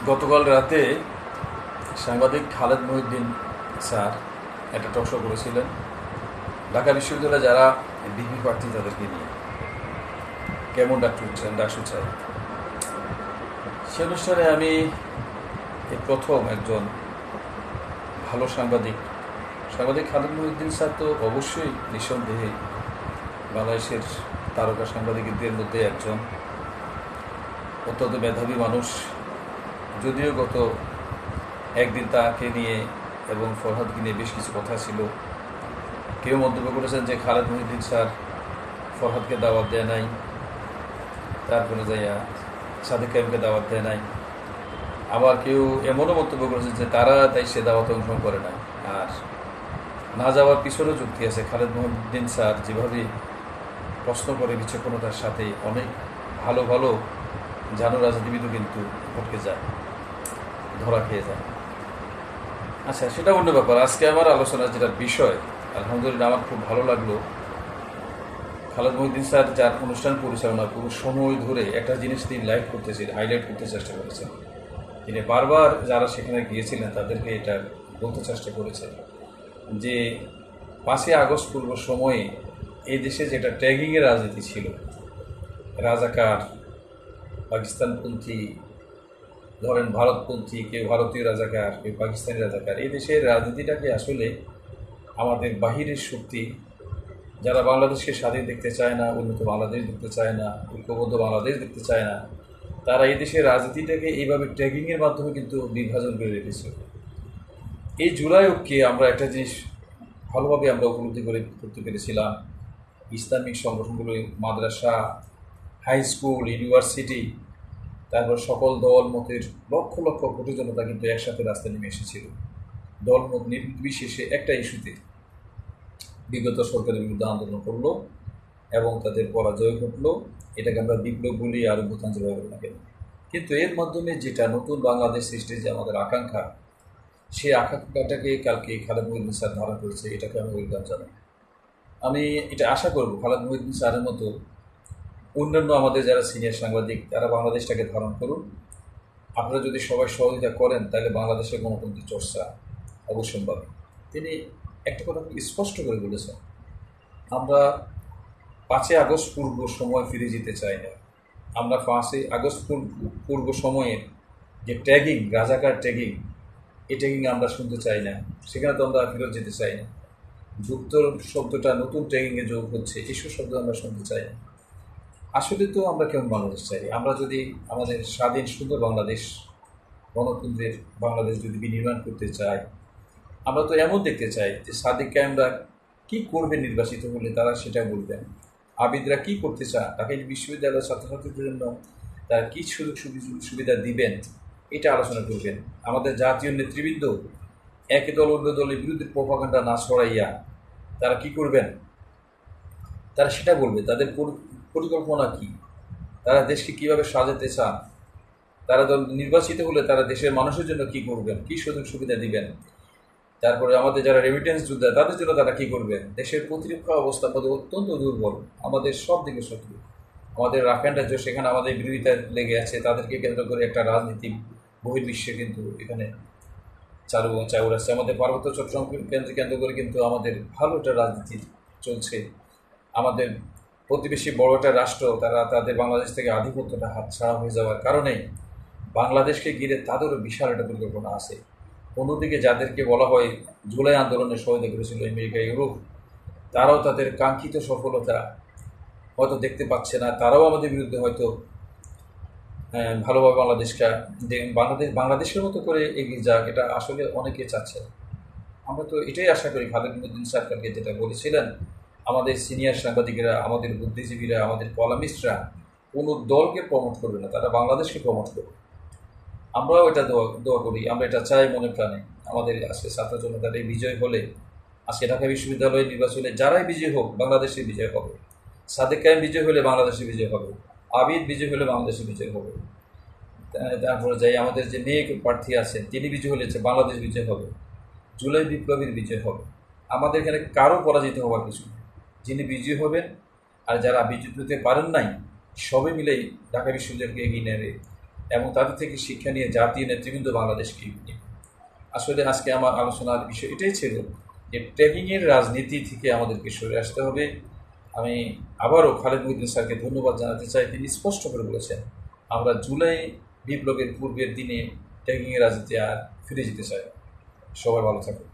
গতকাল রাতে সাংবাদিক খালেদ মহিউদ্দিন স্যার একটা টক শো করেছিলেন ঢাকা বিশ্ববিদ্যালয়ে যারা বিপি প্রার্থী তাদেরকে নিয়ে কেমন ডাকসু চাই। সে অনুষ্ঠানে আমি এই প্রথম একজন ভালো সাংবাদিক খালেদ মহিউদ্দিন স্যার তো অবশ্যই নিঃসন্দেহে বাংলাদেশের তারকা সাংবাদিকদের মধ্যে একজন অত্যন্ত মেধাবী মানুষ। যদিও গত একদিন তাকে নিয়ে এবং ফরহাদকে নিয়ে বেশ কিছু কথা ছিল। কেউ মন্তব্য করেছেন যে খালেদ মহিউদ্দিন স্যার ফরহাদকে দাওয়াত দেয় নাই, তারপরে যাইয়া সাদেক কাইমকে দাওয়াত দেয় নাই। আবার কেউ এমনও মন্তব্য করেছেন যে তারা তাই সে দাওয়াতে অংশগ্রহণ করে নাই। আর না যাওয়ার পিছনেও যুক্তি আছে। খালেদ মহিউদ্দিন স্যার যেভাবে প্রশ্ন করে বিচক্ষণতার সাথে অনেক ভালো ভালো জানো রাজনীতিবিদও কিন্তু ভটকে যায়, ধরা খেয়ে যায়। আচ্ছা, সেটা অন্য ব্যাপার। আজকে আমার আলোচনার যেটা বিষয়, আলহামদুলিল্লাহ আমার খুব ভালো লাগলো। খালেদ মহিউদ্দিন স্যার যার অনুষ্ঠান পরিচালনা পুরো সময় ধরে একটা জিনিস তিনি লাইভ করতেছেন, হাইলাইট করতে চেষ্টা করেছেন। তিনি বারবার যারা সেখানে গিয়েছিলেন তাদেরকে এটা বলতে চেষ্টা করেছেন যে 5ই আগস্ট পূর্ব সময়ে এই দেশে যেটা ট্যাগিংয়ের রাজনীতি ছিল, রাজাকার, পাকিস্তানপন্থী, ধরেন ভারতপন্থী, কেউ ভারতীয় রাজাকার, কেউ পাকিস্তানি রাজাকার, এই দেশের রাজনীতিটাকে আসলে আমাদের বাহিরের শক্তি যারা বাংলাদেশকে স্বাধীন দেখতে চায় না, উন্নত বাংলাদেশ দেখতে চায় না, ঐক্যবদ্ধ বাংলাদেশ দেখতে চায় না, তারা এই দেশের রাজনীতিটাকে এইভাবে ট্যাগিংয়ের মাধ্যমে কিন্তু বিভাজন করে রেখেছে। এই জুলাই ঐক্যে আমরা একটা জিনিস ভালোভাবে আমরা উপলব্ধি করতে পেরেছিলাম। ইসলামিক সংগঠনগুলো, মাদ্রাসা, হাই স্কুল, ইউনিভার্সিটি, তারপর সকল দল মতের লক্ষ লক্ষ কোটি জনতা কিন্তু একসাথে রাস্তায় নেমে এসেছিল দল মত নির্বিশেষে একটা ইস্যুতে। বিগত সরকারের বিরুদ্ধে আন্দোলন করলো এবং তাদের পরাজয় ঘটলো। এটাকে আমরা বিপ্লব বলি আর অভ্যুত্থান যেভাবে বলি না কেন, কিন্তু এর মাধ্যমে যেটা নতুন বাংলাদেশ সৃষ্টির যে আমাদের আকাঙ্ক্ষা, সেই আকাঙ্ক্ষাটাকে কালকে খালেদ মহিউদ্দিন স্যার ধারণ করেছে। এটাকে আমি ওয়েলকাম জানাই। আমি এটা আশা করব খালেদ মহিউদ্দিন স্যারের মতো অন্যান্য আমাদের যারা সিনিয়র সাংবাদিক তারা বাংলাদেশটাকে ধারণ করুন। আপনারা যদি সবাই সহযোগিতা করেন তাহলে বাংলাদেশের গণতন্ত্রের চর্চা অবশ্যই পাবে। তিনি একটা কথা খুব স্পষ্ট করে বলেছেন, আমরা 5ই আগস্ট পূর্ব সময় ফিরে যেতে চাই না। আমরা 5ই আগস্ট পূর্ব সময়ের যে ট্যাগিং, রাজাকার ট্যাগিং, এই ট্যাগিং আমরা শুনতে চাই না। সেখানে তো আমরা ফেরত যেতে চাই না। যুক্ত শব্দটা নতুন ট্যাগিংয়ে যোগ হচ্ছে, এসব শব্দ আমরা শুনতে চাই না। আসলে তো আমরা কেমন বাংলাদেশ চাই? আমরা যদি আমাদের স্বাধীন সুন্দর বাংলাদেশ, গণতন্ত্রের বাংলাদেশ যদি বিনির্মাণ করতে চাই, আমরা তো এমন দেখতে চাই যে সাদেক কায়েমরা কী করবে নির্বাচিত হলে তারা সেটা বলবেন, আবিদরা কী করতে চান, তাকে বিশ্ববিদ্যালয়ের ছাত্রছাত্রীদের জন্য তারা কী সুযোগ সুবিধা দিবেন, এটা আলোচনা করবেন। আমাদের জাতীয় নেতৃবৃন্দ এক দল অন্য দলের বিরুদ্ধে প্রপাগান্ডা না ছড়াইয়া তারা কি করবেন, তারা সেটা বলবে। তাদের পরিকল্পনা কি, তারা দেশকে কীভাবে সাজাতে চান, তারা দল নির্বাচিত হলে তারা দেশের মানুষের জন্য কী করবেন, কী সুযোগ সুবিধা দিবেন। তারপরে আমাদের যারা রেমিটেন্স যোদ্ধা তাদের জন্য তারা কী করবেন। দেশের প্রতিরক্ষা অবস্থা আমাদের অত্যন্ত দুর্বল, আমাদের সব দিকে শত্রু। আমাদের রাখাইন রাজ্য, সেখানে আমাদের বিরোধিতা লেগে আছে, তাদেরকে কেন্দ্র করে একটা রাজনীতি বহির্বিশ্বে কিন্তু এখানে চালু আছে। আমাদের পার্বত্য চট্টগ্রাম কেন্দ্র করে কিন্তু আমাদের ভালো একটা রাজনীতি চলছে। আমাদের প্রতিবেশী বড় একটা রাষ্ট্র, তারা তাদের বাংলাদেশ থেকে আধিপত্যটা হাতছাড়া হয়ে যাওয়ার কারণে বাংলাদেশকে ঘিরে তাদেরও বিশাল একটা পরিকল্পনা আছে। অন্যদিকে যাদেরকে বলা হয় জুলাই আন্দোলনে সহায়তা করেছিল আমেরিকা, ইউরোপ, তারাও তাদের কাঙ্ক্ষিত সফলতা হয়তো দেখতে পাচ্ছে না। তারাও আমাদের বিরুদ্ধে হয়তো ভালোভাবে বাংলাদেশের মতো করে এগিয়ে যাক, এটা আসলে অনেকে চাচ্ছে। আমরা তো এটাই আশা করি। খালেদ মহিউদ্দিন সরকারকে যেটা বলেছিলেন, আমাদের সিনিয়র সাংবাদিকেরা, আমাদের বুদ্ধিজীবীরা, আমাদের কলামিস্টরা কোনো দলকে প্রমোট করবে না, তারা বাংলাদেশকে প্রমোট করবে। আমরাও এটা দোয়া করি, আমরা এটা চাই মনে প্রাণে। আমাদের আজকে ছাত্র জনতার এই বিজয় হলে, আজকে ঢাকা বিশ্ববিদ্যালয়ের নির্বাচনে যারাই বিজয় হোক বাংলাদেশের বিজয় হবে। সাদেক কায়েম বিজয় হলে বাংলাদেশের বিজয় হবে, আবিদ বিজয় হলে বাংলাদেশের বিজয় হবে। তারপরে যাই আমাদের যে নেক প্রার্থী আছেন তিনি বিজয় হলে বাংলাদেশ বিজয় হবে, জুলাই বিপ্লবীর বিজয় হবে। আমাদের এখানে কারো পরাজিত হওয়ার কিছু নেই। যিনি বিজয়ী হবেন আর যারা বিজয়ী হতে পারেন নাই, সবাই মিলেই ঢাকা বিশ্ববিদ্যালয়কে এগিয়ে নেবে এবং তাদের থেকে শিক্ষা নিয়ে জাতীয় নেতৃবৃন্দ বাংলাদেশকে এগিয়ে নেবে। আসলে আজকে আমার আলোচনার বিষয় এটাই ছিল যে ট্যাগিংয়ের রাজনীতি থেকে আমাদেরকে সরে আসতে হবে। আমি আবারও খালেদ মহিউদ্দিন স্যারকে ধন্যবাদ জানাতে চাই। তিনি স্পষ্ট করে বলেছেন আমরা জুলাই বিপ্লবের পূর্বের দিনে ট্যাগিংয়ের রাজনীতি আর ফিরে যেতে চাই। সবাই ভালো থাকুন।